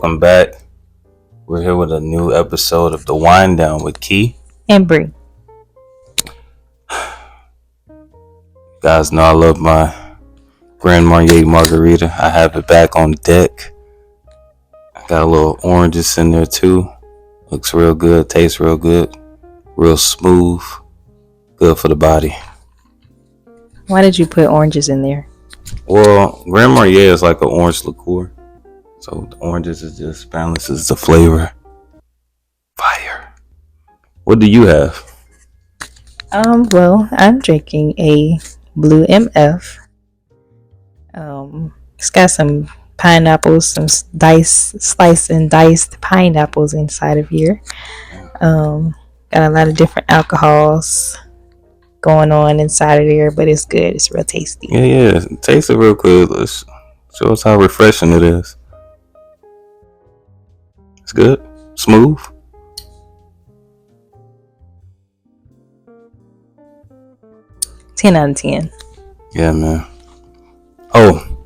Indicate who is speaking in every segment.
Speaker 1: welcome back. We're here with a new episode of The Wind Down with Kei
Speaker 2: and Bri.
Speaker 1: Guys know I love my Grand Marnier margarita. I have it back on deck. I got a little oranges in there too. Looks real good, tastes real good, real smooth, good for the body.
Speaker 2: Why did you put oranges in there?
Speaker 1: Well, Grand Marnier is like an orange liqueur. So the oranges is just balances the flavor. Fire. What do you have?
Speaker 2: Well, I'm drinking a blue MF. It's got some pineapples, some sliced and diced pineapples inside of here. Got a lot of different alcohols going on inside of there, but it's good. It's real tasty.
Speaker 1: Yeah. Taste it real quick. Let's show us how refreshing it is. It's good. Smooth.
Speaker 2: Ten out of 10.
Speaker 1: Yeah, man. Oh,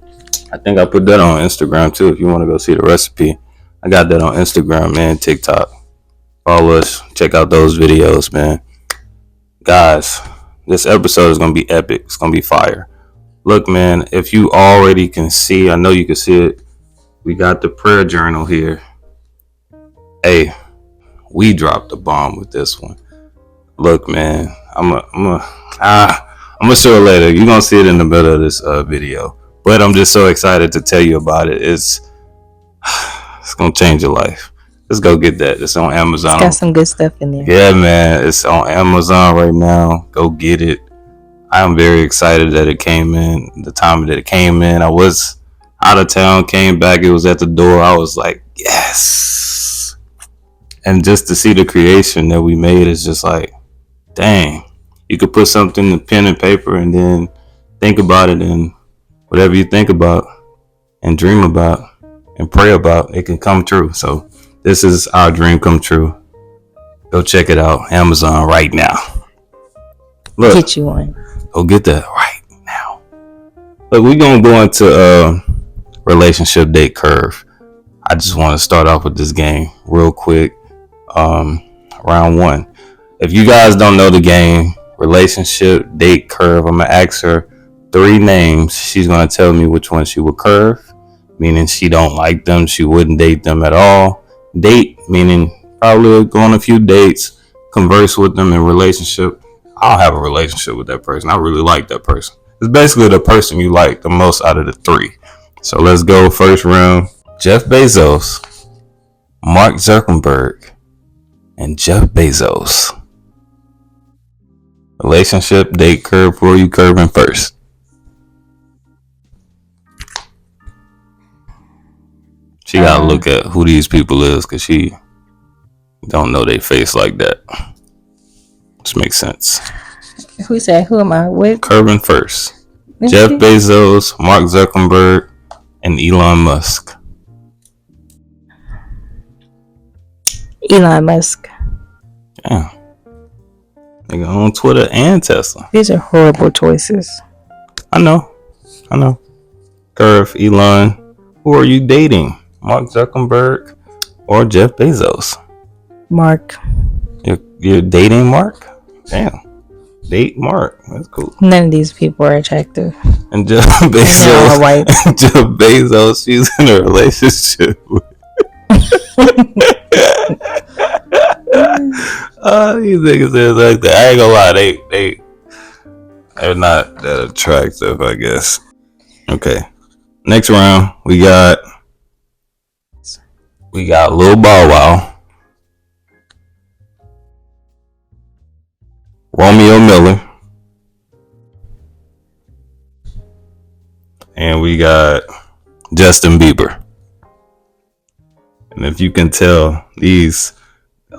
Speaker 1: I think I put that on Instagram too. If you want to go see the recipe, I got that on Instagram and TikTok. Follow us. Check out those videos, man. Guys, this episode is going to be epic. It's going to be fire. Look, man, if you already can see, I know you can see it. We got the prayer journal here. Hey, we dropped the bomb with this one. Look, man, I'm gonna show it later. You're gonna see it in the middle of this video. But I'm just so excited to tell you about it. It's gonna change your life. Let's go get that. It's on Amazon.
Speaker 2: It's got some good stuff in there.
Speaker 1: Yeah, man. It's on Amazon right now. Go get it. I am very excited that it came in. The time that it came in, I was out of town, came back, it was at the door. I was like, yes. And just to see the creation that we made is just like, dang. You could put something in pen and paper and then think about it, and whatever you think about and dream about and pray about, it can come true. So this is our dream come true. Go check it out. Amazon right now. Look,
Speaker 2: get you one.
Speaker 1: Go get that right now. Look, we're going to go into relationship date curve. I just want to start off with this game real quick. Round one. If you guys don't know the game, relationship date curve, I'm going to ask her 3 names. She's going to tell me which one she would curve, meaning she don't like them, she wouldn't date them at all. Date, meaning probably go on a few dates, converse with them in relationship. I'll have a relationship with that person. I really like that person. It's basically the person you like the most out of the 3. So let's go first round. Jeff Bezos, Mark Zuckerberg, and Jeff Bezos. Relationship date curve. Who are you curving first? She gotta look at who these people is, because she don't know their face like that. Which makes sense.
Speaker 2: Who said? Who am I with?
Speaker 1: Curving first. Jeff Bezos, Mark Zuckerberg, and Elon Musk.
Speaker 2: Elon Musk.
Speaker 1: Yeah. Nigga on Twitter and Tesla.
Speaker 2: These are horrible choices.
Speaker 1: I know. Curve, Elon. Who are you dating? Mark Zuckerberg or Jeff Bezos?
Speaker 2: Mark.
Speaker 1: You're dating Mark? Damn. Date Mark. That's cool.
Speaker 2: None of these people are attractive.
Speaker 1: And Jeff Bezos.
Speaker 2: White.
Speaker 1: Jeff Bezos, she's in a relationship with. These niggas is like that. I ain't gonna lie, they're not that attractive, I guess. Okay. Next round, we got Lil Bow Wow, Romeo Miller, and we got Justin Bieber. And if you can tell,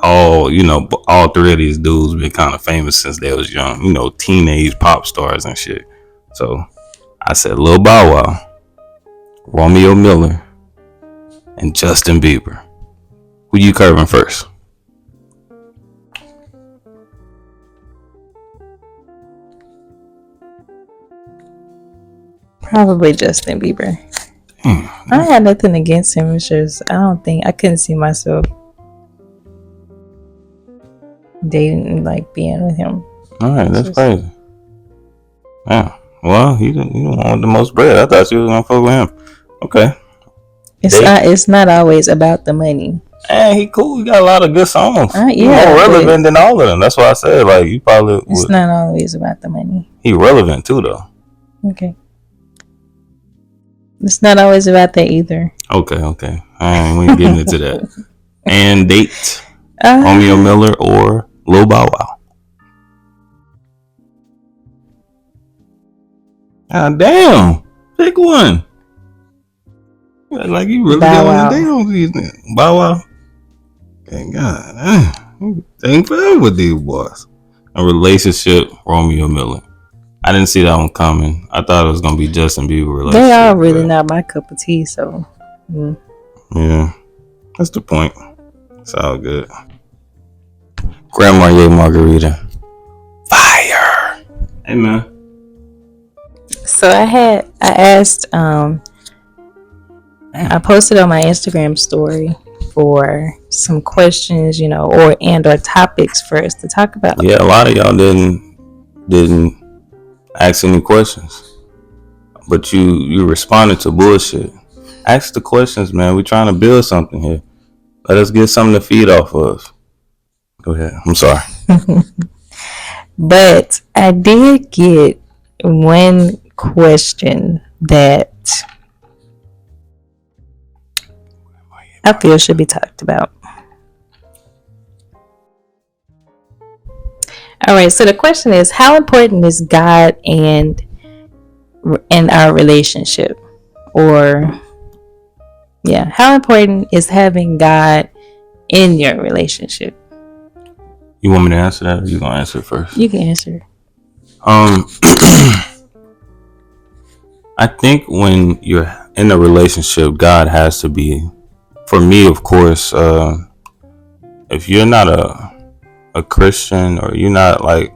Speaker 1: all 3 of these dudes been kind of famous since they was young, teenage pop stars and shit. So I said Lil Bow Wow, Romeo Miller, and Justin Bieber. Who you curving first?
Speaker 2: Probably Justin Bieber. I had nothing against him. It's just I couldn't see myself dating, like being with him.
Speaker 1: All right, that's crazy. Yeah. Well, he didn't want the most bread. I thought you was gonna fuck with him. Okay.
Speaker 2: It's not always about the money.
Speaker 1: And he cool. He got a lot of good songs.
Speaker 2: Yeah,
Speaker 1: He's more relevant than all of them. That's why I said, like, you probably.
Speaker 2: It's not always about the money.
Speaker 1: He relevant too, though.
Speaker 2: Okay. It's not always about that either.
Speaker 1: Okay. We ain't getting into that. And date Romeo Miller or Lil Bow Wow. God damn. Pick one. Like, you really got to date on these niggas. Bow Wow. Thank God. Thank forever with these boys. A relationship, Romeo Miller. I didn't see that one coming. I thought it was gonna be Justin Bieber relationship.
Speaker 2: They are really not my cup of tea, so
Speaker 1: yeah, that's the point. It's all good. Grand Marnier Margarita, fire. Hey man.
Speaker 2: So I asked, I posted on my Instagram story for some questions, or topics for us to talk about.
Speaker 1: Yeah, a lot of y'all didn't ask any questions, but you responded to bullshit. Ask the questions, man. We're trying to build something here. Let us get something to feed off of. Go ahead. I'm sorry.
Speaker 2: But I did get one question that I feel should be talked about. All right, so the question is, how important is God and our relationship? Or, yeah, how important is having God in your relationship?
Speaker 1: You want me to answer that, or you gonna answer it first?
Speaker 2: You can answer.
Speaker 1: I think when you're in a relationship, God has to be. For me, of course, if you're not a Christian, or you're not like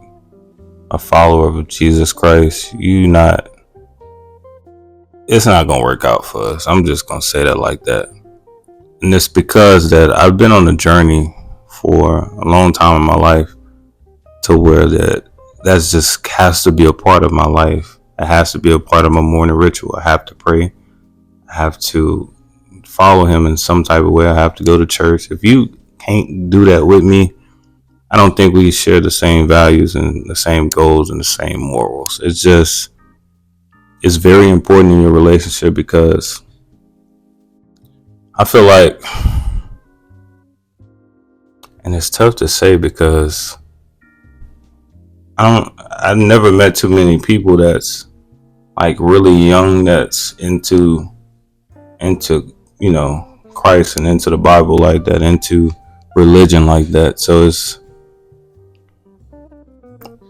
Speaker 1: a follower of Jesus Christ, it's not gonna work out for us. I'm just gonna say that like that. And it's because that I've been on a journey for a long time in my life to where that's just has to be a part of my life. It has to be a part of my morning ritual. I have to pray. I have to follow him in some type of way. I have to go to church. If you can't do that with me, I don't think we share the same values and the same goals and the same morals. It's very important in your relationship, because I feel like, and it's tough to say because I've never met too many people that's like really young that's into Christ and into the Bible like that, into religion like that. So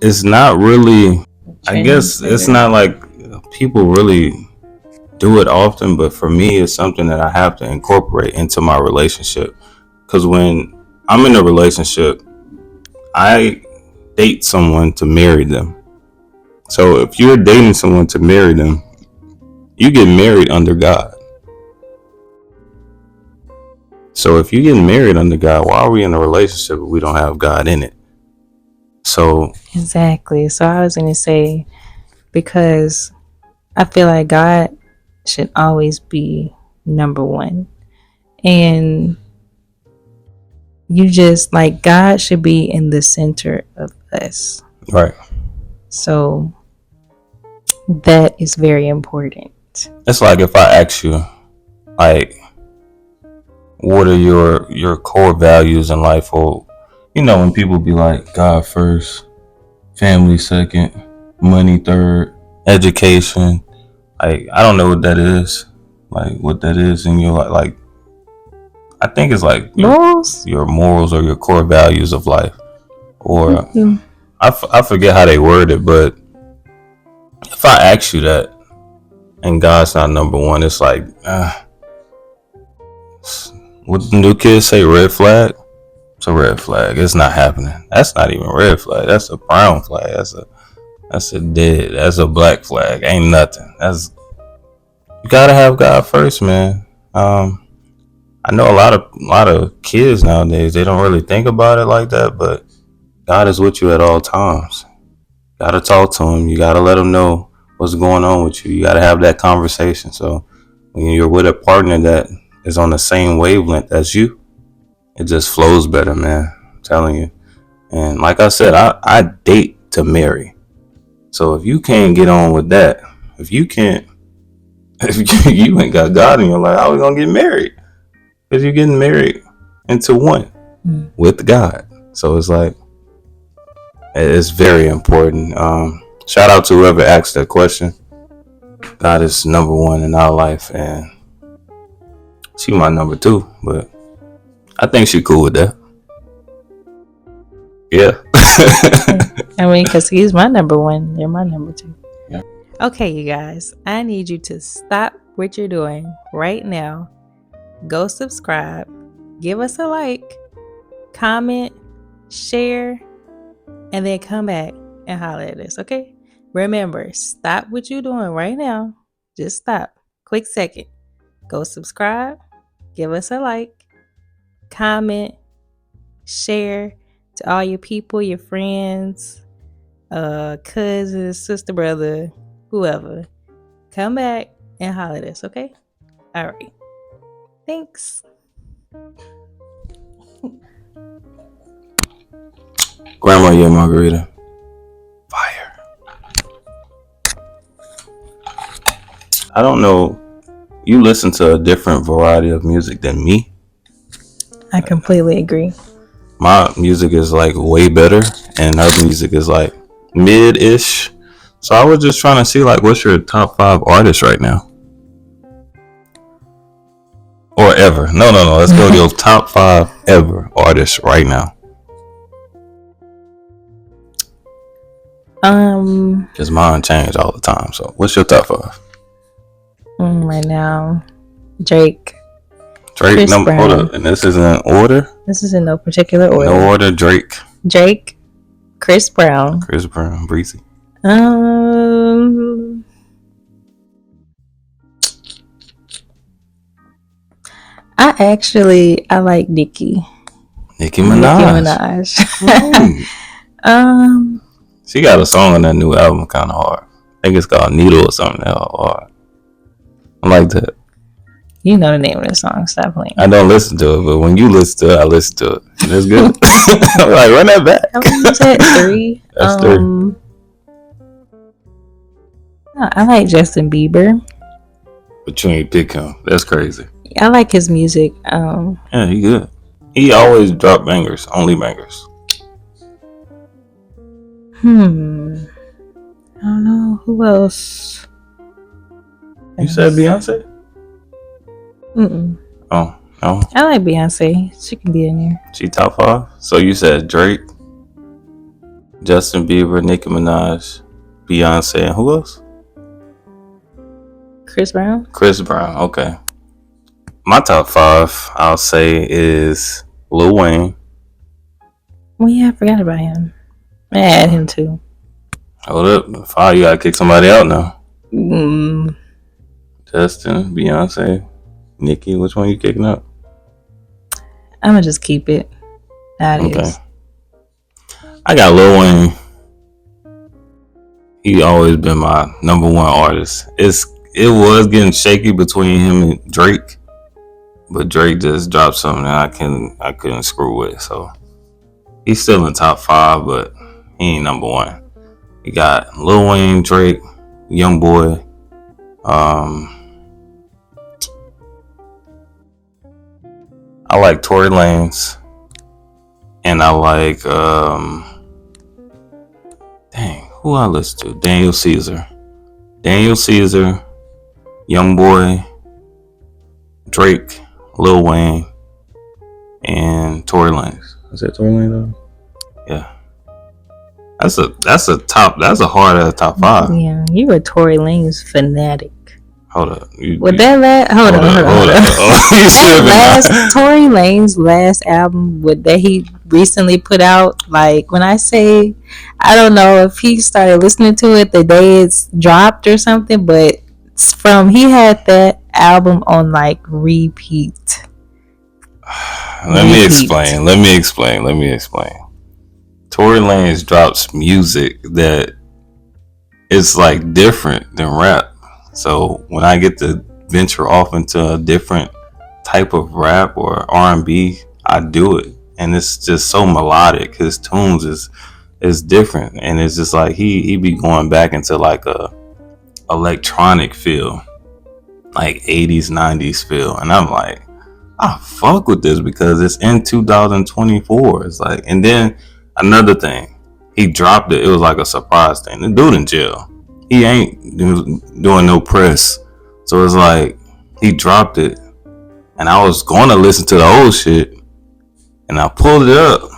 Speaker 1: it's not really, I guess it's not like people really do it often, but for me it's something that I have to incorporate into my relationship. Because when I'm in a relationship, I date someone to marry them. So if you're dating someone to marry them, you get married under God. So if you're getting married under God, why are we in a relationship if we don't have God in it? So
Speaker 2: exactly. So I was gonna say, because I feel like God should always be number one, and you just like God should be in the center of us.
Speaker 1: Right.
Speaker 2: So that is very important.
Speaker 1: It's like if I ask you, like, what are your core values in life? Or, when people be like, God first, family second, money third, education. Like, I don't know what that is. Like, what that is in your life. Like, I think it's like your morals or your core values of life. Or I forget how they word it, but if I ask you that and God's not number one, it's like, what the new kids say, red flag? It's a red flag. It's not happening. That's not even a red flag. That's a brown flag. That's a dead. That's a black flag. Ain't nothing. You gotta have God first, man. I know a lot of kids nowadays, they don't really think about it like that, but God is with you at all times. You gotta talk to him. You gotta let him know what's going on with you. You gotta have that conversation. So when you're with a partner that is on the same wavelength as you, it just flows better, man. I'm telling you. And like I said, I date to marry. So if you can't get on with that, if you can't, if you ain't got God in your life, how we gonna get married? Because you're getting married into one with God. So it's like, it's very important. Shout out to whoever asked that question. God is number one in our life, and she my number two, but I think she cool with that. Yeah.
Speaker 2: I mean, because he's my number one, they're my number two.
Speaker 1: Yeah.
Speaker 2: Okay, you guys, I need you to stop what you're doing right now. Go subscribe, give us a like, comment, share, and then come back and holler at us, okay? Remember, stop what you're doing right now. Just stop. Quick second. Go subscribe, give us a like, comment, share to all your people, your friends, cousin, sister, brother, whoever. Come back and holler at us, okay? All right. Thanks.
Speaker 1: Grandma, yeah, margarita. Fire. I don't know. You listen to a different variety of music than me.
Speaker 2: I completely agree.
Speaker 1: My music is like way better, and her music is like mid-ish. So I was just trying to see like, what's your top 5 artists right now, or ever? No. Let's go to your top 5 ever artists right now. Because mine change all the time. So what's your top 5?
Speaker 2: Right now, Drake.
Speaker 1: Drake, number. Hold up, and this is in order.
Speaker 2: This is in no particular order.
Speaker 1: No order. Drake,
Speaker 2: Chris Brown,
Speaker 1: Breezy.
Speaker 2: I like Nicki Minaj.
Speaker 1: She got a song on that new album, kind of hard. I think it's called Needle or something. Hard. I like that.
Speaker 2: You know the name of the song. Stop playing.
Speaker 1: I don't listen to it, but when you listen to it, I listen to it. And it's good. I'm like, run that back.
Speaker 2: How many was that? 3?
Speaker 1: That's 3.
Speaker 2: I like Justin Bieber.
Speaker 1: But you ain't pick him. That's crazy.
Speaker 2: I like his music.
Speaker 1: Yeah, he good. He always drop bangers. Only bangers.
Speaker 2: I don't know. Who else?
Speaker 1: You said Beyonce?
Speaker 2: Mm-mm.
Speaker 1: Oh, no.
Speaker 2: I like Beyonce. She can be in there.
Speaker 1: She top 5? So you said Drake, Justin Bieber, Nicki Minaj, Beyonce, and who else?
Speaker 2: Chris Brown.
Speaker 1: Okay. My top 5, I'll say, is Lil Wayne.
Speaker 2: Well, yeah, I forgot about him. I add him too.
Speaker 1: Hold up. 5, you gotta kick somebody out now.
Speaker 2: Mm.
Speaker 1: Justin, Beyonce, Nicki, which one you kicking up?
Speaker 2: I'm gonna just keep it. That is.
Speaker 1: I got Lil Wayne. He always been my number 1 artist. It was getting shaky between him and Drake, but Drake just dropped something that I couldn't screw with. So he's still in top 5, but he ain't number 1. You got Lil Wayne, Drake, Youngboy. I like Tory Lanez, and I like who I listen to? Daniel Caesar, Youngboy, Drake, Lil Wayne, and Tory Lanez. Is that Tory Lanez though? Yeah. That's a hard ass top 5.
Speaker 2: Yeah, you a Tory Lanez fanatic.
Speaker 1: Hold up.
Speaker 2: Hold on. Tory Lanez's last album that he recently put out, like when I say, I don't know if he started listening to it the day it's dropped or something, but he had that album on like repeat.
Speaker 1: Let me explain. Tory Lanez drops music that is like different than rap. So when I get to venture off into a different type of rap or R&B, I do it, and it's just so melodic. His tunes is different, and it's just like he be going back into like a electronic feel, like 80s 90s feel, and I'm like, I fuck with this because it's in 2024. It's like, and then another thing, he dropped it. It was like a surprise thing. The dude in jail, he ain't doing no press, so it's like he dropped it, and I was going to listen to the old shit, and I pulled it up.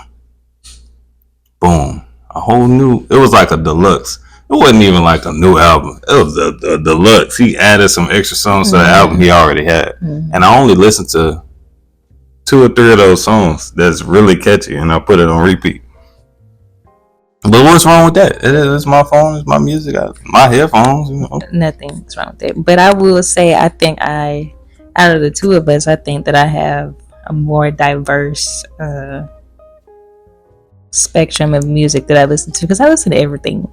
Speaker 1: Boom, a whole new. It was like a deluxe. It wasn't even like a new album. It was a deluxe. He added some extra songs to the album he already had, and I only listened to 2 or 3 of those songs that's really catchy, and I put it on repeat. But what's wrong with that? It's my phone, it's my music, my headphones.
Speaker 2: Nothing's wrong with it. But I will say, I think out of the two of us, I think that I have a more diverse spectrum of music that I listen to, because I listen to everything.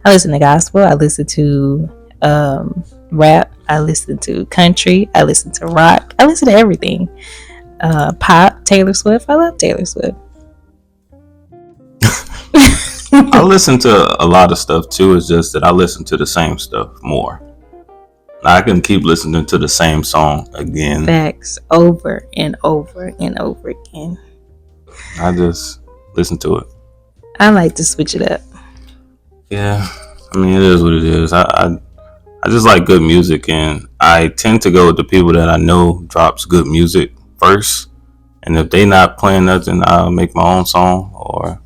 Speaker 2: I listen to gospel, I listen to rap, I listen to country, I listen to rock, I listen to everything. Pop, Taylor Swift. I love Taylor Swift.
Speaker 1: I listen to a lot of stuff too. It's just that I listen to the same stuff more. I can keep listening to the same song again.
Speaker 2: Facts, over and over and over again.
Speaker 1: I just listen to it.
Speaker 2: I like to switch it up.
Speaker 1: Yeah, I mean, it is what it is. I just like good music, and I tend to go with the people that I know drops good music first. And if they not playing nothing, I'll make my own song, or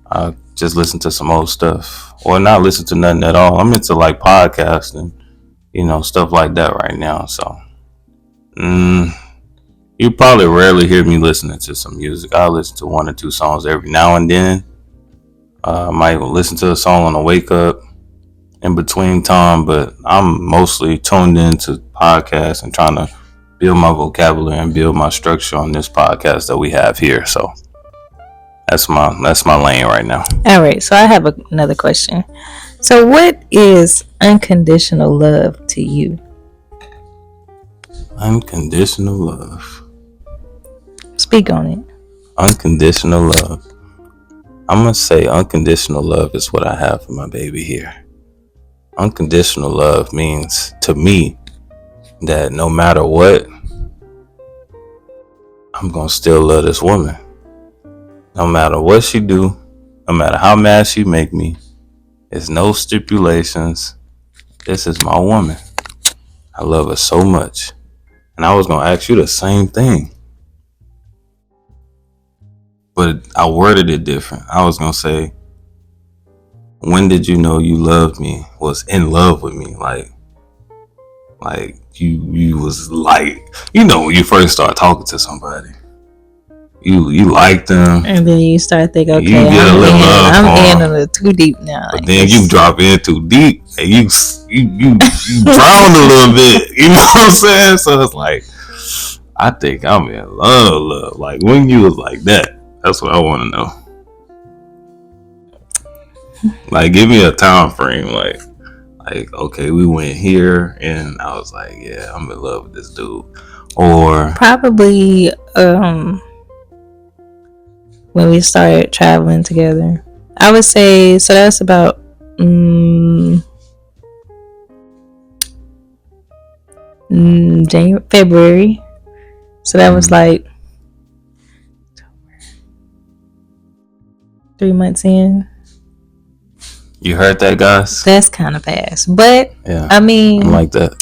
Speaker 1: I'll just listen to some old stuff, or not listen to nothing at all. I'm into like podcasting, stuff like that right now. So you probably rarely hear me listening to some music. I'll listen to 1 or 2 songs every now and then. I might listen to a song on the wake up in between time, but I'm mostly tuned into podcasts and trying to build my vocabulary and build my structure on this podcast that we have here. So that's my lane right now.
Speaker 2: All right, so I have another question. So what is unconditional love to you?
Speaker 1: Unconditional love.
Speaker 2: Speak on it.
Speaker 1: Unconditional love. I'm going to say unconditional love is what I have for my baby here. Unconditional love means to me that no matter what, I'm going to still love this woman. No matter what she do, no matter how mad she make me, there's no stipulations. This is my woman. I love her so much. And I was going to ask you the same thing, but I worded it different. I was going to say, when did you know you loved me, was in love with me? Like you was like, when you first start talking to somebody, you like them,
Speaker 2: and then you start thinking, okay, I'm in a little too deep now.
Speaker 1: But then you drop in too deep, and you drown a little bit. You know what I'm saying? So it's like, I think I'm in love. Like when you was like that, that's what I want to know. Like, give me a time frame. Like, okay, we went here, and I was like, yeah, I'm in love with this dude. Or
Speaker 2: probably when we started traveling together, I would say. So that's about February. So that was like 3 months in.
Speaker 1: You heard that, guys?
Speaker 2: That's kind of fast, but
Speaker 1: yeah,
Speaker 2: I mean,
Speaker 1: I'm like that.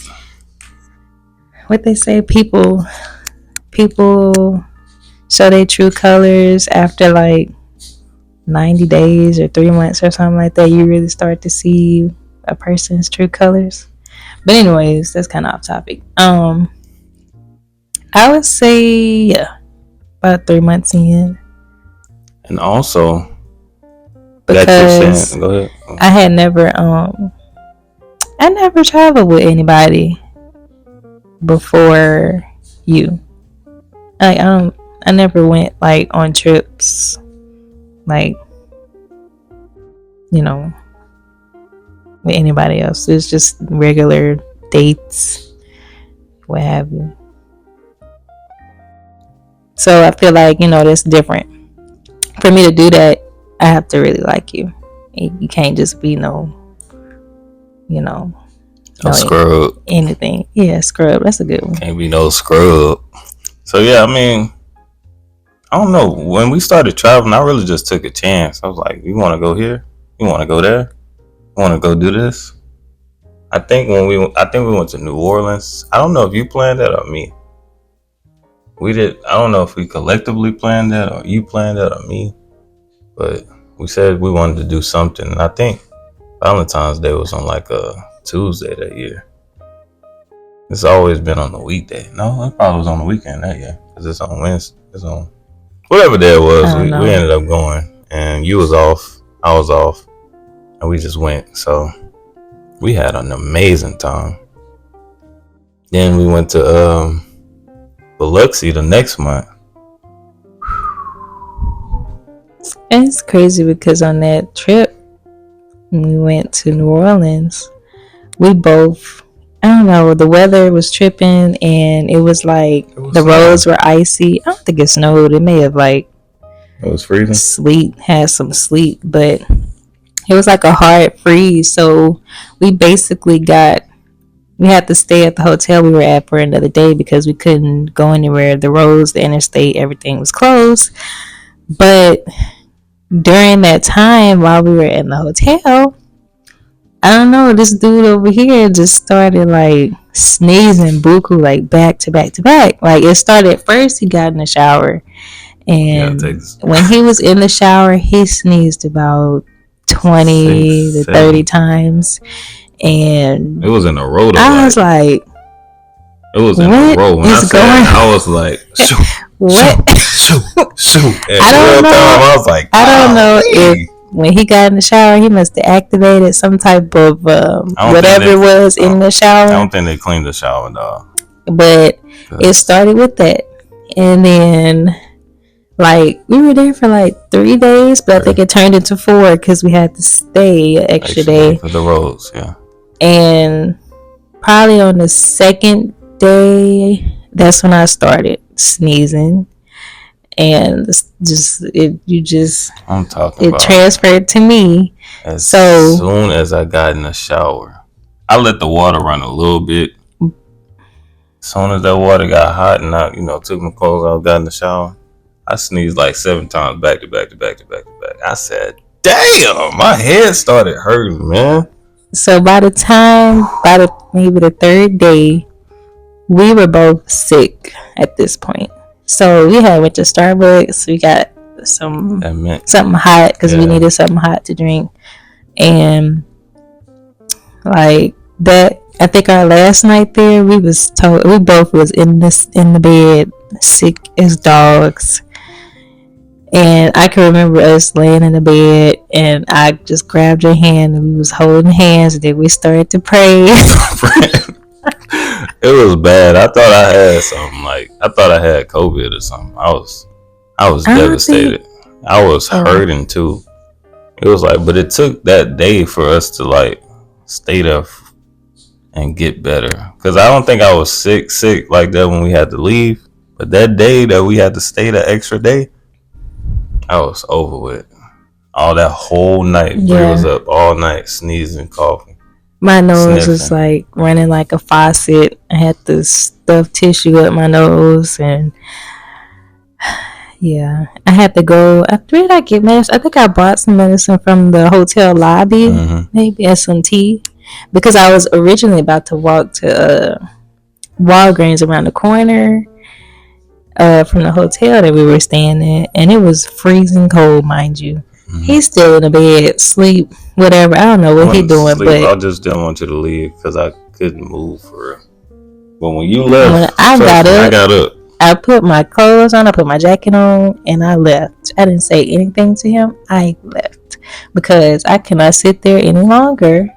Speaker 2: What they say, people show their true colors after like 90 days or 3 months or something like that. You really start to see a person's true colors. But anyways, that's kind of off topic. I would say about 3 months in.
Speaker 1: And also,
Speaker 2: because
Speaker 1: go ahead.
Speaker 2: I had never I never traveled with anybody before you. Like I never went like on trips, like, you know, with anybody else. It's just regular dates, what have you. So I feel like, that's different. For me to do that, I have to really like you. You can't just be no
Speaker 1: scrub.
Speaker 2: Anything. Yeah, scrub. That's a good one.
Speaker 1: Can't be no scrub. So yeah, I mean, I don't know. When we started traveling, I really just took a chance. I was like, you want to go here? You want to go there? You want to go do this? I think we went to New Orleans. I don't know if you planned that or me. We did. I don't know if we collectively planned that or you planned that or me. But we said we wanted to do something. And I think Valentine's Day was on like a Tuesday that year. It's always been on the weekday. No, it probably was on the weekend that year. Because it's on Wednesday. It's on whatever day it was. We ended up going. And you was off. I was off. And we just went. So we had an amazing time. Then we went to Biloxi the next month.
Speaker 2: And it's crazy because on that trip, when we went to New Orleans, we both, I don't know, the weather was tripping and it was like the roads were icy. I don't think it snowed. It may have like
Speaker 1: it was freezing.
Speaker 2: Had some sleet, but it was like a hard freeze. So we basically we had to stay at the hotel we were at for another day because we couldn't go anywhere. The roads, the interstate, everything was closed. But during that time while we were in the hotel, I don't know, this dude over here just started like sneezing buku, like back to back to back. Like it started first, he got in the shower, and when he was in the shower, he sneezed about 20 to 30 times. And
Speaker 1: it was in a row.
Speaker 2: I was like,
Speaker 1: it was in a row. When I was like, shoot,
Speaker 2: what?
Speaker 1: Shoot.
Speaker 2: I don't know.
Speaker 1: I was like,
Speaker 2: I don't know if when he got in the shower, he must have activated some type of whatever it was in the shower.
Speaker 1: I don't think they cleaned the shower, dog.
Speaker 2: But it started with that, and then like we were there for like 3 days, but I think it turned into 4 because we had to stay an extra day
Speaker 1: for the roads. Yeah.
Speaker 2: And probably on the second day, that's when I started sneezing, and
Speaker 1: I'm talking about
Speaker 2: transferred to me.
Speaker 1: As soon as I got in the shower, I let the water run a little bit. As soon as that water got hot and I, took my clothes off, got in the shower, I sneezed like 7 times back to back to back to back to back. I said, "Damn, my head started hurting, man."
Speaker 2: So by maybe the 3rd day, we were both sick at this point. So we went to Starbucks. We got something hot because we needed something hot to drink. And like that, I think our last night there, we both was in the bed, sick as dogs. And I can remember us laying in the bed, and I just grabbed your hand, and we was holding hands, and then we started to pray.
Speaker 1: It was bad. I thought I had something. I thought I had COVID or something. I was devastated. I was hurting too. It was like, but it took that day for us to like stay there and get better. Because I don't think I was sick like that when we had to leave. But that day that we had to stay the extra day, I was over with. All that whole night, Bri was up all night sneezing, coughing.
Speaker 2: My nose
Speaker 1: sniffing.
Speaker 2: was like running like a faucet. I had to stuff tissue up my nose, and I had to go. Where did I get medicine? I think I bought some medicine from the hotel lobby, maybe S&T, because I was originally about to walk to Walgreens around the corner from the hotel that we were staying at, and it was freezing cold, mind you. He's still in the bed, sleep, whatever. I don't know what he's doing, but
Speaker 1: I just didn't want you to leave because I couldn't move for real. But when you left,
Speaker 2: when I got up. I put my clothes on, I put my jacket on, and I left. I didn't say anything to him. I left because I cannot sit there any longer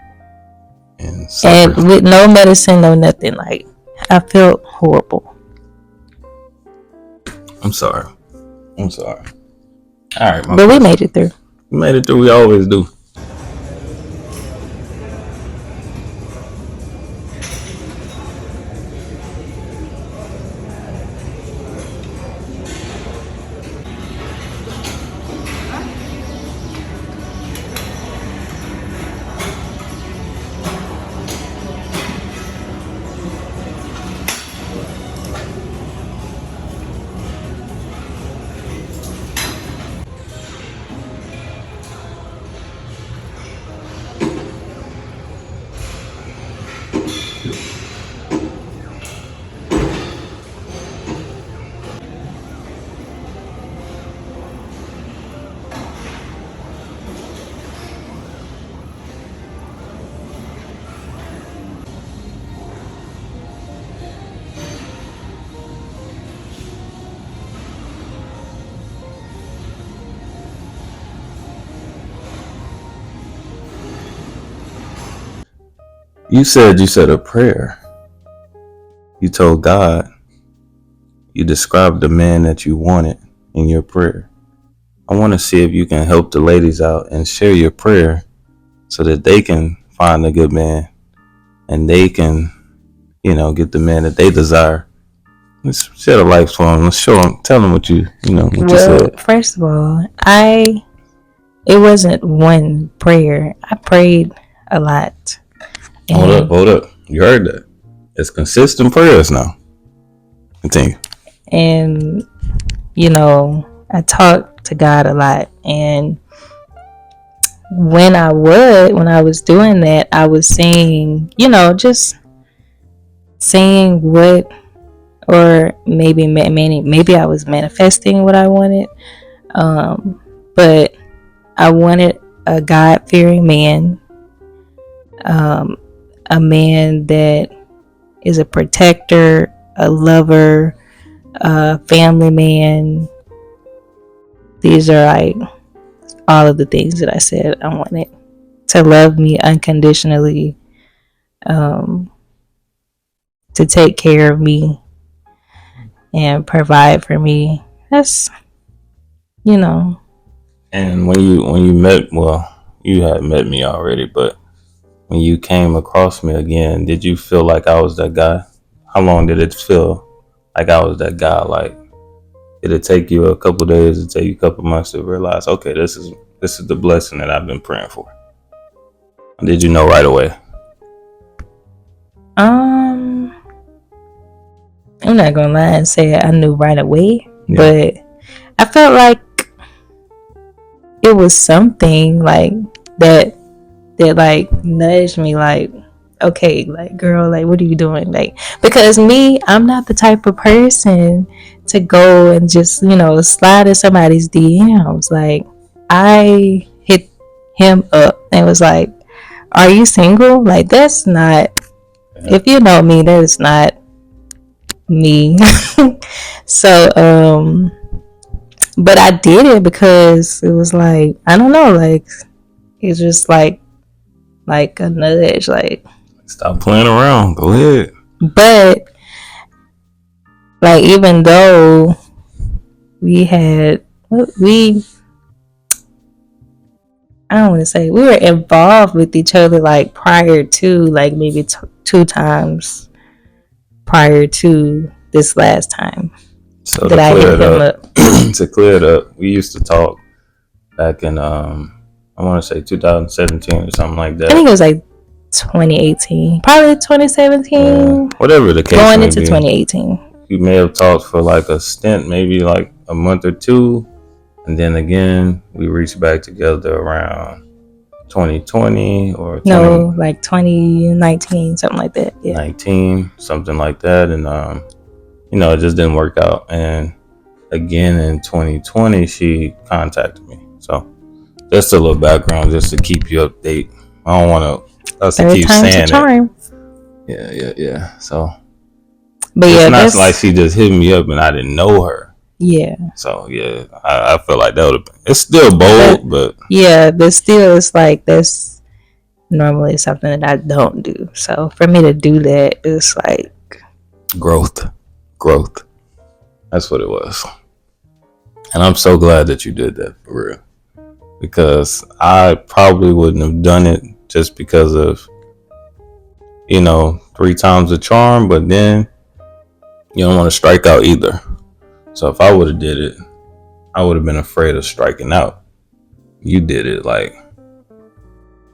Speaker 1: and suffer.
Speaker 2: And with no medicine, no nothing. Like, I felt horrible.
Speaker 1: I'm sorry. All right,
Speaker 2: but we made it through.
Speaker 1: We made it through. We always do. You said a prayer. You told God. You described the man that you wanted in your prayer. I want to see if you can help the ladies out and share your prayer so that they can find a good man and they can, get the man that they desire. Let's shed a light for them. Let's show them. Tell them what you said.
Speaker 2: First of all, it wasn't one prayer. I prayed a lot.
Speaker 1: Hold up. You heard that. It's consistent prayers now. Continue.
Speaker 2: And, I talked to God a lot. And when I was doing that, I was saying, just saying what, or maybe I was manifesting what I wanted. But I wanted a God-fearing man, a man that is a protector, a lover, a family man. These are like all of the things that I said I wanted. To love me unconditionally, to take care of me and provide for me. That's,
Speaker 1: And when you met, you had met me already, but when you came across me again, did you feel like I was that guy? How long did it feel like I was that guy? Like, did it take you a couple days, did it take you a couple months to realize, okay, this is the blessing that I've been praying for? Did you know right away?
Speaker 2: I'm not gonna lie and say I knew right away, but I felt like it was something like that like nudged me, like, okay, like, girl, like, what are you doing? Like, because I'm not the type of person to go and just, slide in somebody's DMs. Like, I hit him up and was like, are you single? Like, that's not, if you know me, that is not me. So, but I did it because it was like, I don't know, like, it's just like a nudge, like,
Speaker 1: stop playing around, go ahead.
Speaker 2: But like, even though we I don't want to say we were involved with each other, like, prior to, like, maybe 2 times prior to this last time.
Speaker 1: So that I hit him up. To clear it up, we used to talk back in I want to say 2017 or something like that.
Speaker 2: I think it was like 2018, probably 2017.
Speaker 1: Whatever the case may be.
Speaker 2: Going into 2018.
Speaker 1: We may have talked for like a stint, maybe like a month or two, and then again we reached back together around 2020 or
Speaker 2: like 2019, something like that. Yeah.
Speaker 1: 19, something like that, and it just didn't work out. And again in 2020, she contacted me. So just a little background, just to keep you updated. I don't want us to keep saying it. Yeah. So, but it's not like she just hit me up and I didn't know her.
Speaker 2: Yeah.
Speaker 1: So yeah, I feel like that would have been. It's still bold, but
Speaker 2: yeah, but still, it's like that's normally something that I don't do. So for me to do that is like
Speaker 1: Growth. That's what it was. And I'm so glad that you did that, for real. Because I probably wouldn't have done it just because of, 3 times the charm, but then you don't want to strike out either. So if I would have did it, I would have been afraid of striking out. You did it like,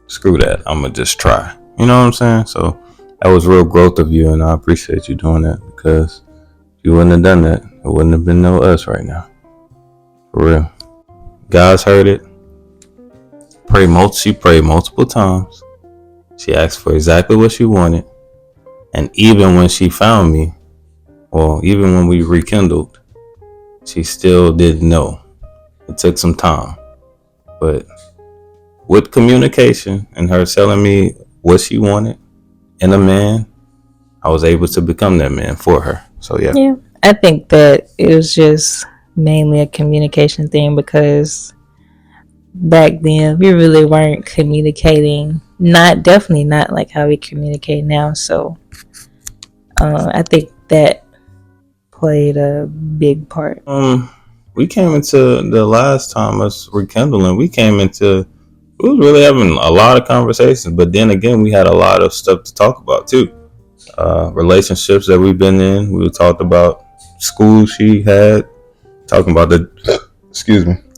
Speaker 1: screw that, I'm gonna just try. You know what I'm saying? So that was real growth of you, and I appreciate you doing that, because if you wouldn't have done that, it wouldn't have been no us right now. For real. Guys heard it. She prayed multiple times. She asked for exactly what she wanted. And even when she found me, or even when we rekindled, she still didn't know. It took some time. But with communication and her telling me what she wanted in a man, I was able to become that man for her. So yeah.
Speaker 2: I think that it was just mainly a communication thing, because back then we really weren't communicating, definitely not like how we communicate now. So I think that played a big part.
Speaker 1: We came into the last time us rekindling, we was really having a lot of conversations, but then again, we had a lot of stuff to talk about too. Relationships that we've been in. We talked about school she had, talking about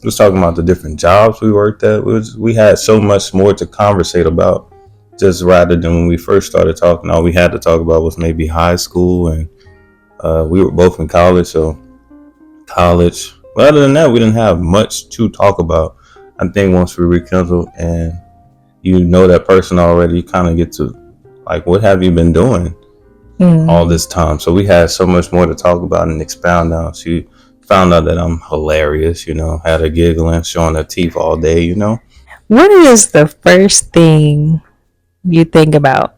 Speaker 1: just talking about the different jobs we worked at. We had so much more to conversate about, just rather than when we first started talking. All we had to talk about was maybe high school, and we were both in college, so college. But other than that, we didn't have much to talk about. I think once we rekindled and you know that person already, you kind of get to like, what have you been doing all this time? So we had so much more to talk about and expound on. She found out that I'm hilarious, had her giggling, showing her teeth all day,
Speaker 2: What is the first thing you think about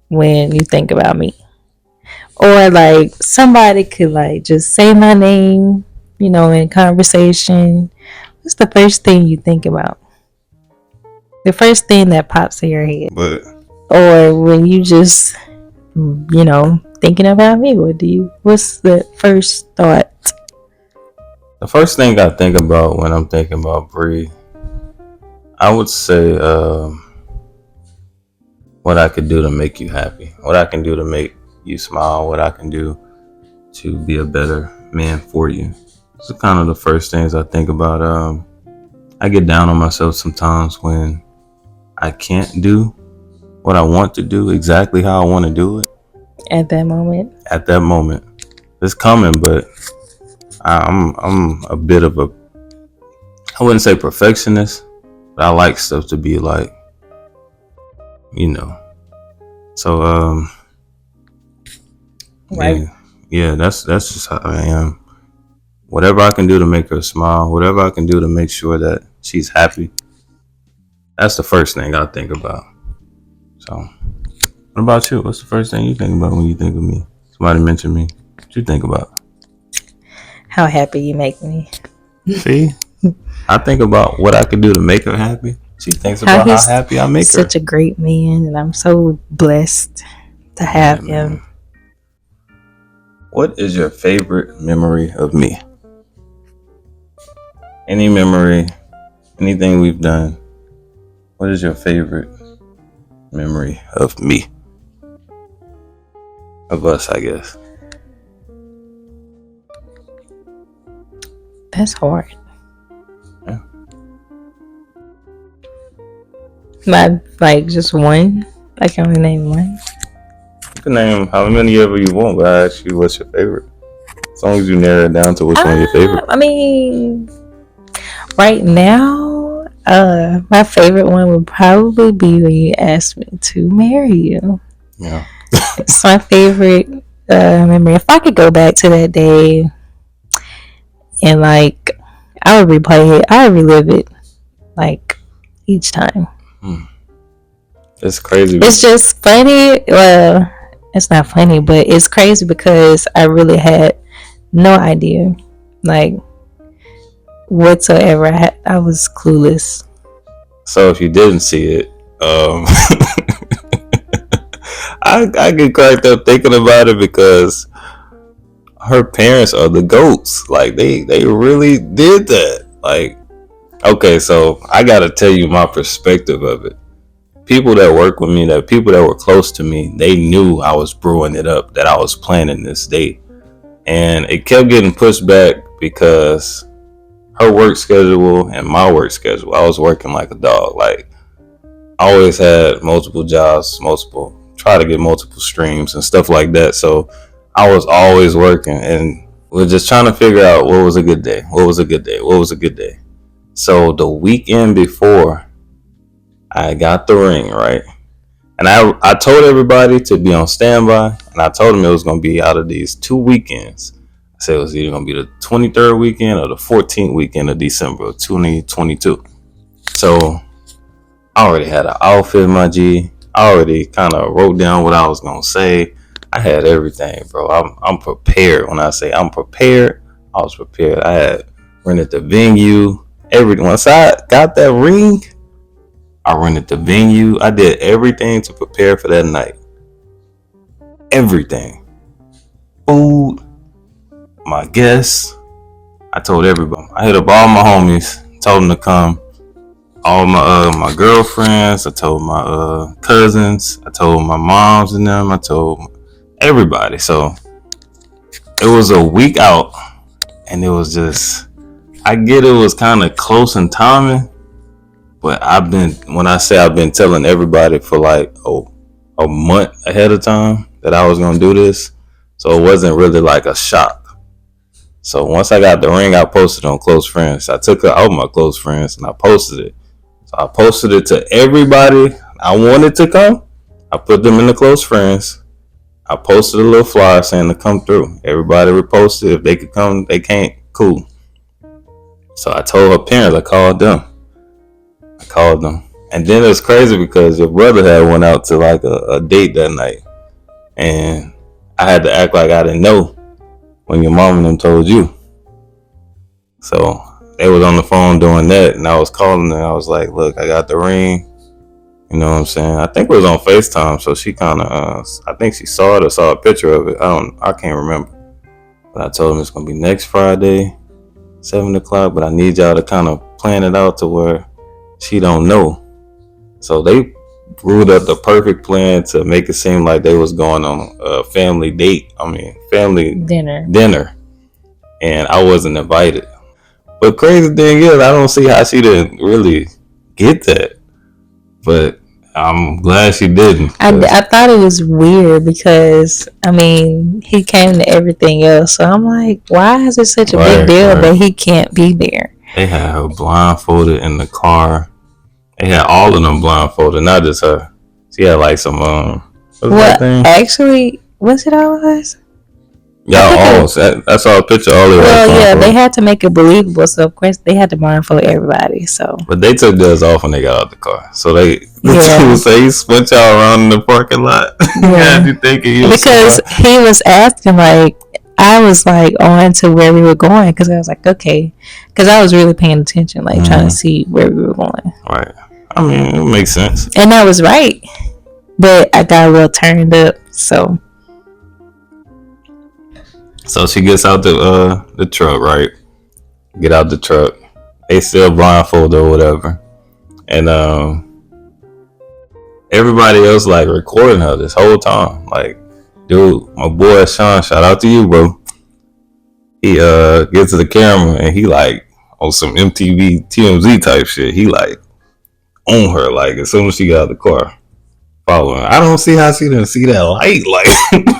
Speaker 2: when you think about me? Or like somebody could like just say my name, in conversation. What's the first thing you think about? The first thing that pops in your head. Or when you just, thinking about me, what's the first thought?
Speaker 1: The first thing I think about when I'm thinking about Bri, I would say what I could do to make you happy, what I can do to make you smile, what I can do to be a better man for you. It's kind of the first things I think about. I get down on myself sometimes when I can't do what I want to do exactly how I want to do it.
Speaker 2: At that moment.
Speaker 1: It's coming, but I'm a bit of I wouldn't say perfectionist, but I like stuff to be like, So
Speaker 2: right.
Speaker 1: Yeah, that's just how I am. Whatever I can do to make her smile, whatever I can do to make sure that she's happy, that's the first thing I think about. So, what about you? What's the first thing you think about when you think of me? Somebody mentioned me. What you think about?
Speaker 2: How happy you make me.
Speaker 1: See? I think about what I can do to make her happy. She thinks about how happy I make her.
Speaker 2: Such a great man, and I'm so blessed to have him.
Speaker 1: What is your favorite memory of me? Any memory, anything we've done. What is your favorite memory of me? Of us, I guess.
Speaker 2: That's hard.
Speaker 1: Yeah.
Speaker 2: Like just one? I can only name one.
Speaker 1: You can name how many ever you want, but I ask you what's your favorite. As long as you narrow it down to which one your favorite.
Speaker 2: I mean, right now, my favorite one would probably be when you asked me to marry you.
Speaker 1: Yeah.
Speaker 2: It's my favorite memory. If I could go back to that day and like I would replay it, I would relive it like each time.
Speaker 1: It's crazy.
Speaker 2: It's just funny. Well, it's not funny, but it's crazy because I really had no idea, like whatsoever. I was clueless.
Speaker 1: So if you didn't see it, Um, I get cracked up thinking about it because her parents are the goats. Like they really did that. Like, okay, so I gotta tell you my perspective of it. People that work with me, that people that were close to me, they knew I was brewing it up, that I was planning this date. And it kept getting pushed back because her work schedule and my work schedule, I was working like a dog. Like, I always had multiple jobs, try to get multiple streams and stuff like that. So I was always working, and we're just trying to figure out what was a good day. What was a good day? What was a good day? So the weekend before, I got the ring, right? And I told everybody to be on standby, and I told them it was going to be out of these 2 weekends. I said it was either going to be the 23rd weekend or the 14th weekend of December of 2022. So I already had an outfit, my G. I already kind of wrote down what I was going to say. I had everything, bro. I'm prepared. When I say I'm prepared, I was prepared. I had rented the venue, everything. Once I got that ring, I rented the venue. I did everything to prepare for that night. Everything. Food, my guests. I told everybody. I hit up all my homies, told them to come. All my girlfriends. I told my cousins. I told my moms and them. I told everybody. So it was a week out, and it was just, I get it was kind of close in timing, but when I say I've been telling everybody for like a month ahead of time that I was gonna do this, so it wasn't really like a shock. So once I got the ring, I posted on close friends. I took it out my close friends and I posted it. So I posted it to everybody I wanted to come. I put them in the close friends. I posted a little flyer saying to come through. Everybody reposted. If they could come, they can't. Cool. So I told her parents. I called them. And then it was crazy because your brother had went out to like a date that night. And I had to act like I didn't know when your mom and them told you. So they was on the phone doing that, and I was calling them. I was like, look, I got the ring. You know what I'm saying? I think it was on FaceTime, so she kind of, I think she saw it or saw a picture of it. I can't remember. But I told them it's going to be next Friday, 7 o'clock, but I need y'all to kind of plan it out to where she don't know. So they brewed up the perfect plan to make it seem like they was going on a family date. Family dinner. And I wasn't invited. But crazy thing is, I don't see how she didn't really get that. But I'm glad she didn't.
Speaker 2: I thought it was weird because, he came to everything else. So I'm like, why is it such a big deal that he can't be there?
Speaker 1: They had her blindfolded in the car. They had all of them blindfolded, not just her. She had like some,
Speaker 2: actually, was it all of us?
Speaker 1: Y'all almost. I saw a picture all of them.
Speaker 2: Well, yeah, they had to make it believable, so of course they had to blindfold everybody. So,
Speaker 1: but they took theirs off when they got out the car. So they say he spent y'all around in the parking lot. Yeah, you thinking
Speaker 2: because he was asking like, I was like on to where we were going because I was like, okay, because I was really paying attention, like trying to see where we were going.
Speaker 1: Right. It makes sense.
Speaker 2: And I was right, but I got a little turned up.
Speaker 1: So she gets out the truck, right? Get out the truck. They still blindfolded or whatever. And everybody else like recording her this whole time. Like, dude, my boy Sean, shout out to you, bro. He gets to the camera and he like on some MTV TMZ type shit. He like on her like as soon as she got out the car. Following. I don't see how she didn't see that light. Like,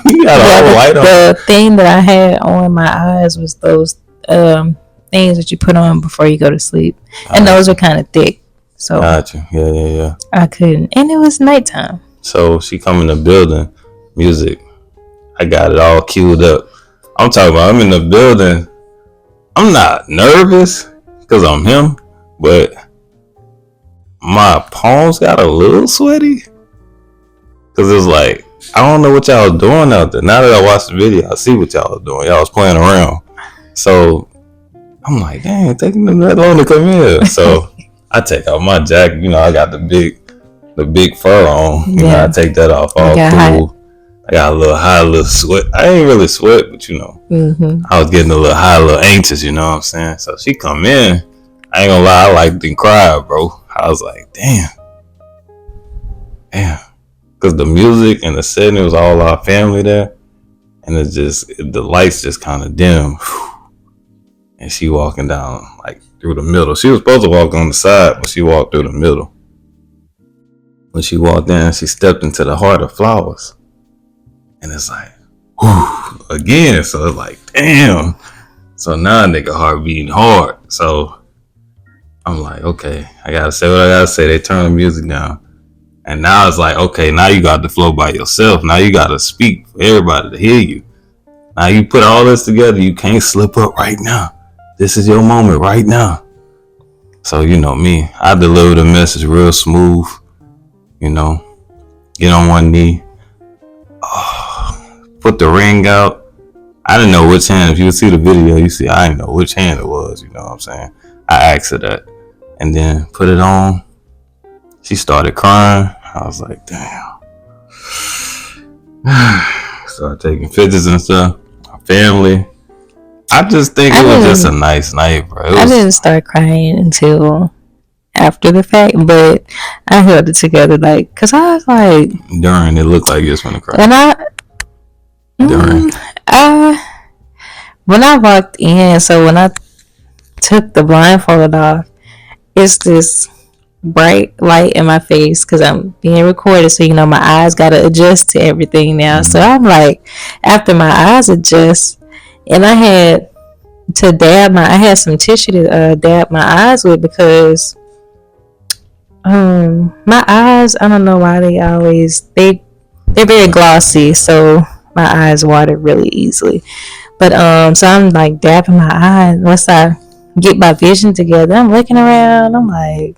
Speaker 1: you got a whole light on.
Speaker 2: The thing that I had on my eyes was those things that you put on before you go to sleep, and those are kind of thick. So
Speaker 1: gotcha. Yeah.
Speaker 2: I couldn't, and it was nighttime.
Speaker 1: So she come in the building, music. I got it all queued up. I'm talking about. I'm in the building. I'm not nervous because I'm him, but my palms got a little sweaty. Cause it was like, I don't know what y'all was doing out there. Now that I watched the video, I see what y'all was doing. Y'all was playing around. So I'm like, dang, taking them that long to come in. So I take out my jacket. I got the big the big fur on. You know, I take that off. All cool. Hot. I got a little high, a little sweat. I ain't really sweat, but you know, I was getting a little high, a little anxious. You know what I'm saying? So she come in. I ain't gonna lie, I like to cry, bro. I was like, damn, because the music and the setting, it was all our family there, and it's just the lights just kind of dim. And she walking down like through the middle. She was supposed to walk on the side, but she walked through the middle. When she walked in, she stepped into the heart of flowers. And it's like, whew, again. So it's like, damn. So now nigga heart beating hard. So I'm like, okay, I gotta say what I gotta say. They turn the music down. And now it's like, okay, now you got to flow by yourself. Now you gotta speak for everybody to hear you. Now you put all this together, you can't slip up right now. This is your moment right now. So you know me, I deliver the message real smooth. You know, get on one knee. Put the ring out. I didn't know which hand. If you see the video, you see I didn't know which hand it was. You know what I'm saying? I asked her that. And then put it on. She started crying. I was like, damn. Started taking pictures and stuff. Our family. I just think it was just a nice night, bro.
Speaker 2: I didn't start crying until after the fact, but I held it together, like, cause I was like,
Speaker 1: during, it looked like you was gonna cry.
Speaker 2: And when I walked in, so when I took the blindfold off, it's this bright light in my face because I'm being recorded, so you know my eyes gotta adjust to everything now. So I'm like, after my eyes adjust, and I had to I had some tissue to dab my eyes with because my eyes, I don't know why they're very glossy, so my eyes water really easily. But so I'm like dabbing my eye. Once I get my vision together, I'm looking around. I'm like,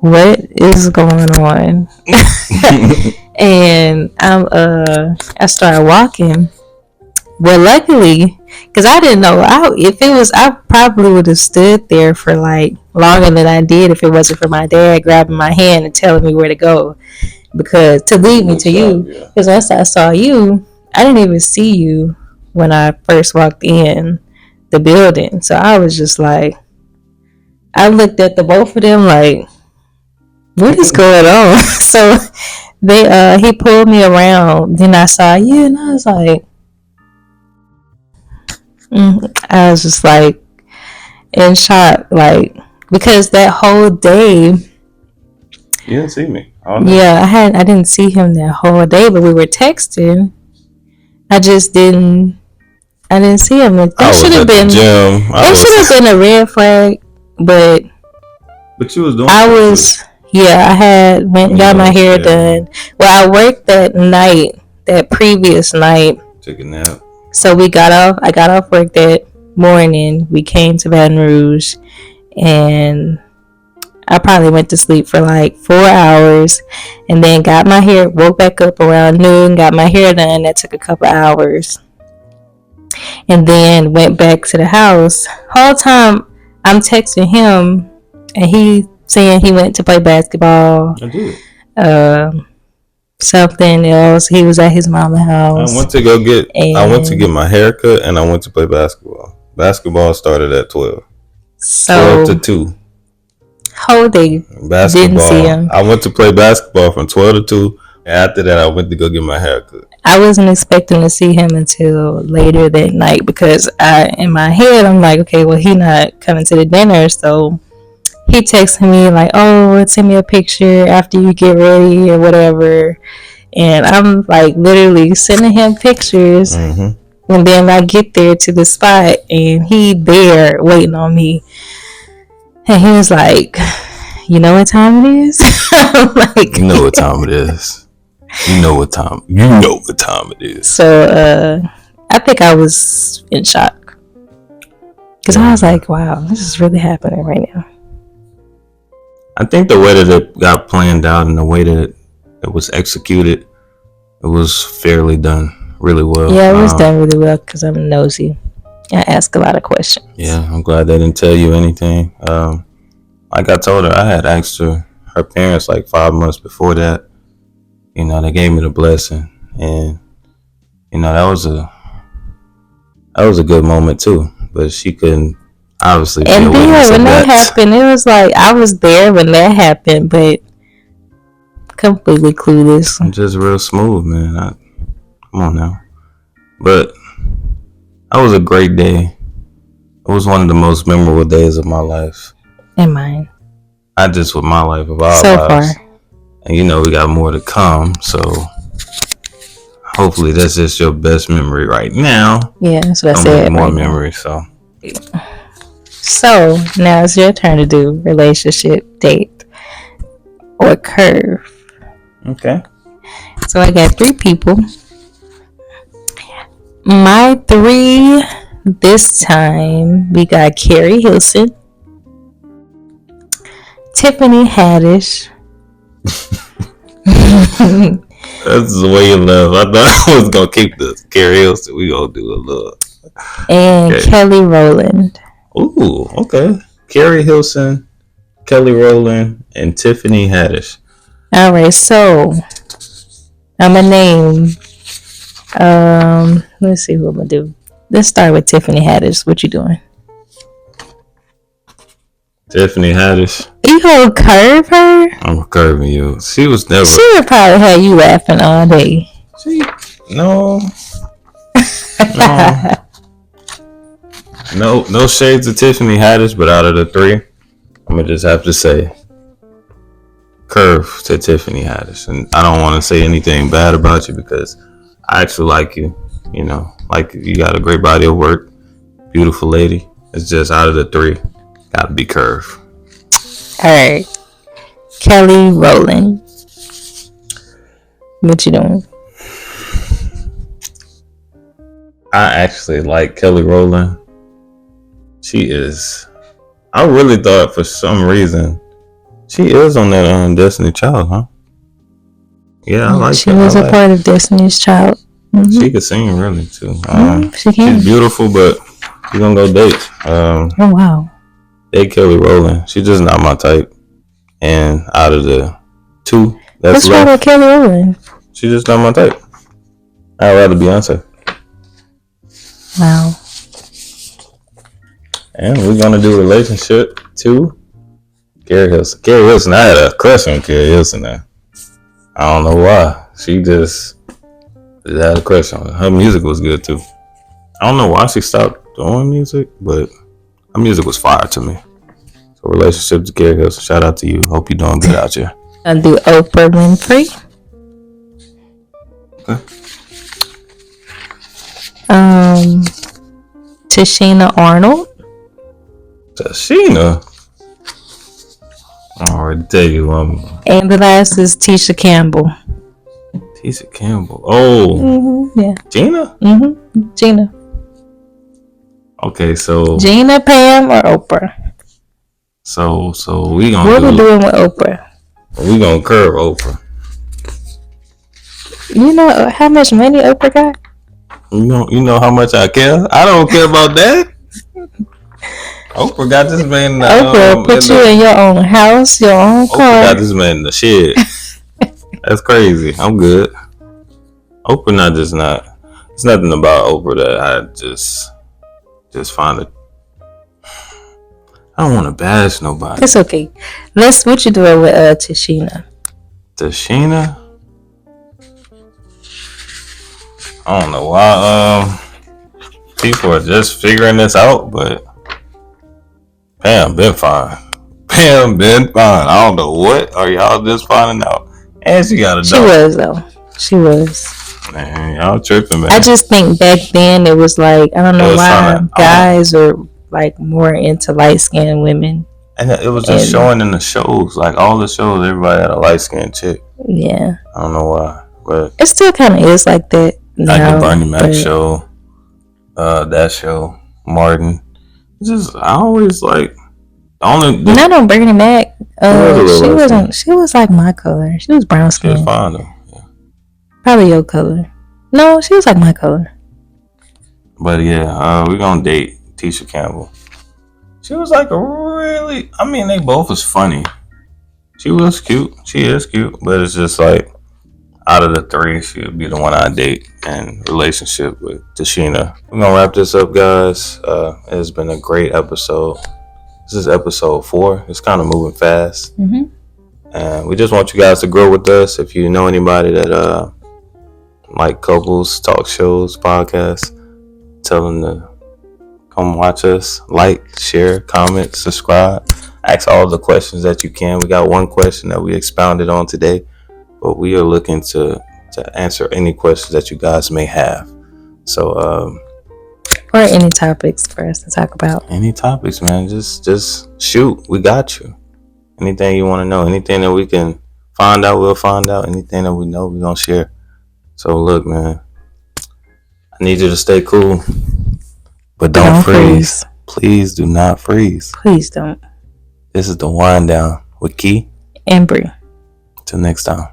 Speaker 2: what is going on? And I started walking. Well, luckily, because I didn't know, I probably would have stood there for like longer than I did if it wasn't for my dad grabbing my hand and telling me where to go. Because to lead me to you, because once I saw you, I didn't even see you when I first walked in the building. So I was just like, I looked at the both of them like, what is going on? So he pulled me around. Then I saw you, and I was like, I was just like in shock, like, because that whole day,
Speaker 1: you didn't see me.
Speaker 2: Yeah, I didn't see him that whole day, but we were texting. I didn't see him. That should have been a red flag, but
Speaker 1: you was doing.
Speaker 2: I had went and got my hair done. Well, I worked that previous night.
Speaker 1: Took a nap.
Speaker 2: So I got off work that morning. We came to Baton Rouge, and I probably went to sleep for like 4 hours, and then woke back up around noon, got my hair done. That took a couple hours, and then went back to the house. Whole time I'm texting him, and he saying he went to play basketball.
Speaker 1: I did.
Speaker 2: Something else. He was at his mama's house.
Speaker 1: I went to get my hair cut, and I went to play basketball. Basketball started at 12. 12 to 2.
Speaker 2: Whole day.
Speaker 1: Basketball.
Speaker 2: Didn't see him.
Speaker 1: I went to play basketball from 12 to 2. And after that, I went to go get my hair cut.
Speaker 2: I wasn't expecting to see him until later that night because in my head, I'm like, okay, well, he not coming to the dinner, so he texted me like, oh, send me a picture after you get ready or whatever. And I'm like literally sending him pictures. And then I get there to the spot, and he there waiting on me. And he was like, you know what time it is? I'm like,
Speaker 1: you know what time it is. You know what time it is.
Speaker 2: So I think I was in shock. Because I was like, wow, this is really happening right now.
Speaker 1: I think the way that it got planned out and the way that it was executed, it was fairly done really well.
Speaker 2: Yeah, it was done really well because I'm nosy. I ask a lot of questions.
Speaker 1: Yeah, I'm glad they didn't tell you anything. Like I told her, I had asked her her parents like 5 months before that. You know, they gave me the blessing, and you know that was a good moment too. But she couldn't obviously be a
Speaker 2: And
Speaker 1: witness
Speaker 2: then
Speaker 1: of
Speaker 2: when that
Speaker 1: that.
Speaker 2: happened, it was like I was there when that happened, but completely clueless.
Speaker 1: I'm just real smooth, man. Come on now. But that was a great day. It was one of the most memorable days of my life.
Speaker 2: And mine.
Speaker 1: Not just with my life, of our
Speaker 2: So
Speaker 1: lives.
Speaker 2: far.
Speaker 1: And you know we got more to come, so hopefully that's just your best memory right now.
Speaker 2: Yeah, that's what I
Speaker 1: Don't
Speaker 2: said.
Speaker 1: make more
Speaker 2: right
Speaker 1: memories, so.
Speaker 2: So now it's your turn to do relationship, date, or curve.
Speaker 1: Okay.
Speaker 2: So I got 3 people. My 3 this time, we got Carrie Hilson, Tiffany Haddish.
Speaker 1: That's the way you love. I thought I was gonna keep the karaoke. We gonna do a little.
Speaker 2: And
Speaker 1: Okay.
Speaker 2: Kelly Rowland.
Speaker 1: Ooh, okay. Carrie Hilson, Kelly Rowland, and Tiffany Haddish.
Speaker 2: All right, so I'm gonna name. Let's see who I'm gonna do. Let's start with Tiffany Haddish. What you doing?
Speaker 1: Tiffany Haddish.
Speaker 2: You gonna curve her?
Speaker 1: I'm curving you. She was never.
Speaker 2: She would probably have you laughing all day.
Speaker 1: No. No shades of Tiffany Haddish, but out of the 3, I'm gonna just have to say curve to Tiffany Haddish. And I don't want to say anything bad about you because I actually like you. You know, like you got a great body of work, beautiful lady. It's just out of the 3, gotta be curve.
Speaker 2: All right, Kelly Rowland. What you doing?
Speaker 1: I actually like Kelly Rowland. She is. I really thought for some reason she is on that Destiny Child, huh? Yeah, I like.
Speaker 2: She was a part of Destiny's Child. Mm-hmm.
Speaker 1: She could sing really too.
Speaker 2: She can.
Speaker 1: She's beautiful, but you're gonna go date.
Speaker 2: Oh wow.
Speaker 1: Date Kelly Rowland. She's just not my type. And out of the 2 that's
Speaker 2: What's wrong with Kelly Rowland?
Speaker 1: she's just not my type. I'd rather Beyonce.
Speaker 2: Wow.
Speaker 1: And we're gonna do relationship 2. Carrie Hilson. Carrie Hilson. I had a crush on Carrie Hilson now. I don't know why. She just had a crush on her. Her music was good too. I don't know why she stopped doing music, but her music was fire to me. So relationship to Carrie Hilson. Shout out to you. Hope you're doing good out here.
Speaker 2: I'll do Oprah Winfrey.
Speaker 1: Okay.
Speaker 2: Tashina Arnold.
Speaker 1: Tashina. I already tell you,
Speaker 2: And the last is Tisha Campbell.
Speaker 1: Tisha Campbell. Oh,
Speaker 2: Yeah.
Speaker 1: Gina.
Speaker 2: Gina.
Speaker 1: Okay, so
Speaker 2: Gina, Pam, or Oprah?
Speaker 1: So we gonna
Speaker 2: What we doing with Oprah?
Speaker 1: We gonna curve Oprah.
Speaker 2: You know how much money Oprah got?
Speaker 1: You know how much I care. I don't care about that. Oprah got this man.
Speaker 2: Oprah put you in your own house, your own car.
Speaker 1: Oprah got this man in the shed. That's crazy. I'm good. Oprah not just not. It's nothing about Oprah that I just find it. I don't want to bash nobody.
Speaker 2: It's okay. What you doing with Tashina?
Speaker 1: Tashina? I don't know why people are just figuring this out, but Pam been fine. Pam been fine. I don't know what are y'all just finding out. And she got a dog.
Speaker 2: She was though. She was.
Speaker 1: Man, y'all tripping, man.
Speaker 2: I just think back then it was like I don't know why guys are like more into light skinned women.
Speaker 1: And it was just showing in the shows. Like all the shows, everybody had a light skinned chick.
Speaker 2: Yeah.
Speaker 1: I don't know why. But
Speaker 2: it still kinda is like that.
Speaker 1: Like the Bernie Mac show. That show. Martin. It's just I always like not
Speaker 2: on Bernie Mac. She was like my color. She was brown skin.
Speaker 1: She was fine though. Yeah.
Speaker 2: Probably your color. No, she was like my color.
Speaker 1: But yeah, we're gonna date Tisha Campbell. She was like they both was funny. She was cute. She is cute, but it's just like out of the three, she would be the one I date in relationship with Tashina. We're gonna wrap this up, guys. It's been a great episode. This is episode 4. It's kind of moving fast, and we just want you guys to grow with us. If you know anybody that like couples talk shows, podcasts, tell them to come watch us. Like, share, comment, subscribe. Ask all the questions that you can. We got one question that we expounded on today, but we are looking to answer any questions that you guys may have. So,
Speaker 2: or any topics for us to talk about.
Speaker 1: Any topics, man. Just shoot. We got you. Anything you want to know, anything that we can find out, we'll find out. Anything that we know, we're gonna share. So look, man, I need you to stay cool, but don't freeze. Please do not freeze.
Speaker 2: Please don't.
Speaker 1: This is the wind down with Kei
Speaker 2: and Bri.
Speaker 1: Till next time.